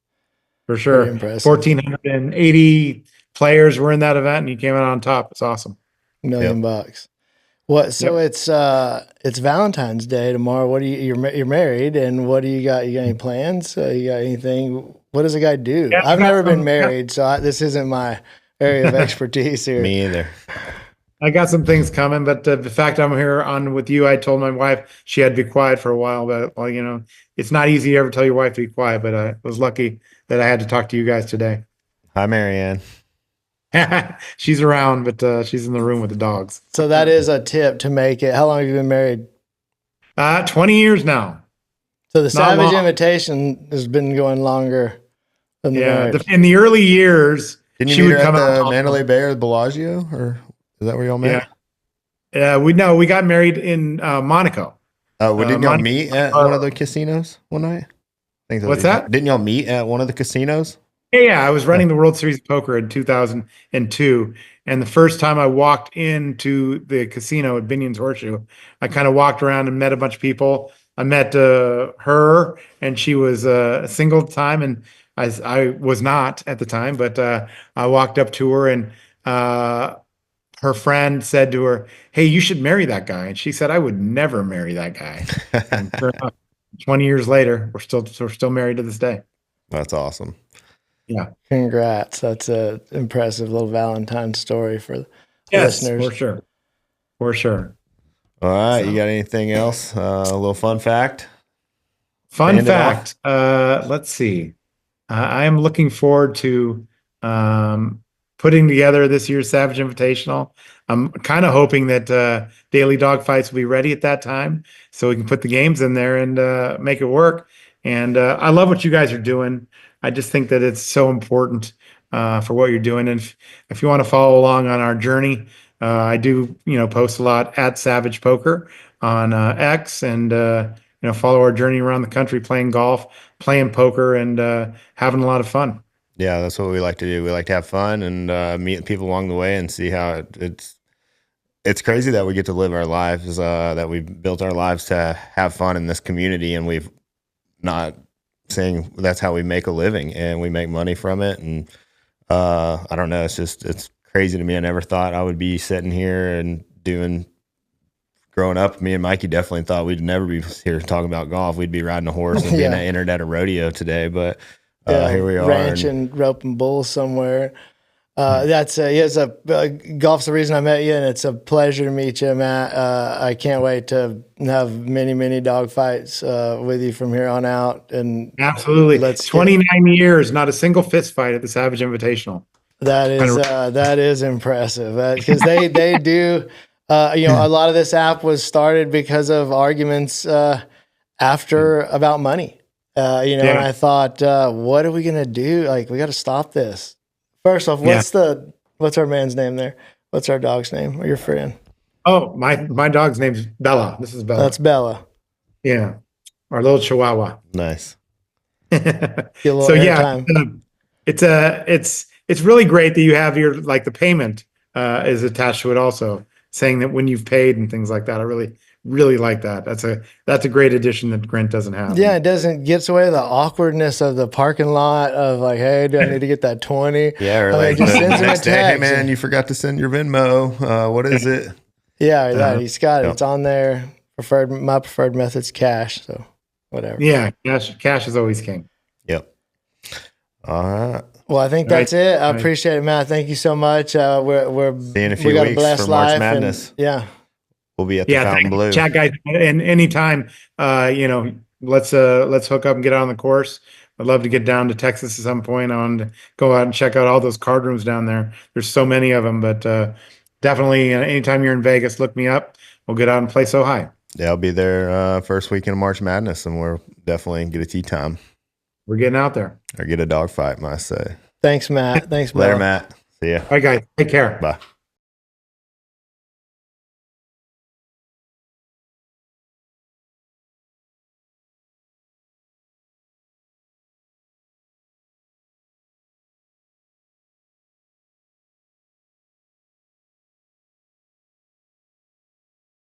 For sure. Pretty impressive. 1,480 players were in that event, and he came out on top. It's awesome. $1 million bucks. What? So it's Valentine's Day tomorrow. What do you're married, and what do you got? You got any plans? You got anything? What does a guy do? Yeah, I've never been married, so this isn't my area of expertise here. Me either. I got some things coming, but the fact I'm here on with you, I told my wife she had to be quiet for a while. But it's not easy to ever tell your wife to be quiet. But I was lucky that I had to talk to you guys today. Hi, Marianne. She's around, but she's in the room with the dogs. So that is a tip to make it. How long have you been married? 20 years now. So the Not Savage long. Invitation has been going longer than the marriage. In the early years, Didn't you she meet would her come at out. the Mandalay Bay or the Bellagio, or is that where y'all met? Yeah. We got married in Monaco. Didn't y'all Monaco. meet at one of the casinos one night? I think What's that? Didn't y'all meet at one of the casinos? Yeah. I was running the World Series of Poker in 2002. And the first time I walked into the casino at Binion's Horseshoe, I kind of walked around and met a bunch of people. I met her, and she was single at the time, and I was not at the time, but I walked up to her, and her friend said to her, "Hey, you should marry that guy." And she said, "I would never marry that guy." And sure enough, 20 years later, we're still married to this day. That's awesome. Yeah. Congrats. That's a impressive little Valentine's story for listeners. For sure. All right. You got anything else? A little fun fact? Fun fact. Let's see. I am looking forward to putting together this year's Savage Invitational. I'm kind of hoping that Daily Dogfights will be ready at that time so we can put the games in there and make it work. And I love what you guys are doing. I just think that it's so important for what you're doing. And if you want to follow along on our journey, I do, post a lot at Savage Poker on X, and follow our journey around the country playing golf, playing poker, and having a lot of fun. Yeah, that's what we like to do. We like to have fun and meet people along the way and see how it's crazy that we get to live our lives, that we've built our lives to have fun in this community, and we've not saying that's how we make a living and we make money from it. And I don't know, it's crazy to me. I never thought I would be sitting here and growing up, me and Mikey definitely thought we'd never be here talking about golf. We'd be riding a horse and being entered at a rodeo today, but here we are. Ranching, roping bulls somewhere. Golf's the reason I met you, and it's a pleasure to meet you, Matt. I can't wait to have many, many dog fights with you from here on out. And absolutely, 29 years, not a single fist fight at the Savage Invitational. That is impressive because they do. A lot of this app was started because of arguments about money. And I thought, what are we gonna do? Like, we got to stop this. First off, what's our man's name there? What's our dog's name or your friend? Oh, my dog's name's Bella. This is Bella. That's Bella. Yeah. Our little Chihuahua. Nice. So yeah, it's really great that you have your, the payment is attached to it also, saying that when you've paid and things like that. I really like that. That's a great addition that Grant doesn't have. Yeah, it gets away the awkwardness of the parking lot of hey, do I need to get that 20? Yeah, or just sends him a text. Hey man, you forgot to send your Venmo. What is it? Yeah, he's got it. It's on there. My preferred method's cash, so whatever. Yeah, cash is always king. Yep. All right. Well, I think that's it. I appreciate it, Matt. Thank you so much. We're seeing a few weeks for March Madness. We'll be at the Fountain Blue. Chat, guys, and anytime, let's hook up and get out on the course. I'd love to get down to Texas at some point. I want to go out and check out all those card rooms down there. There's so many of them, but definitely anytime you're in Vegas, look me up. We'll get out and play so high. Yeah, I'll be there first weekend of March Madness, and we'll definitely get a tee time. We're getting out there. Or get a dog fight, I say. Thanks, Matt. Thanks, Later, Matt. See ya. All right, guys. Take care. Bye.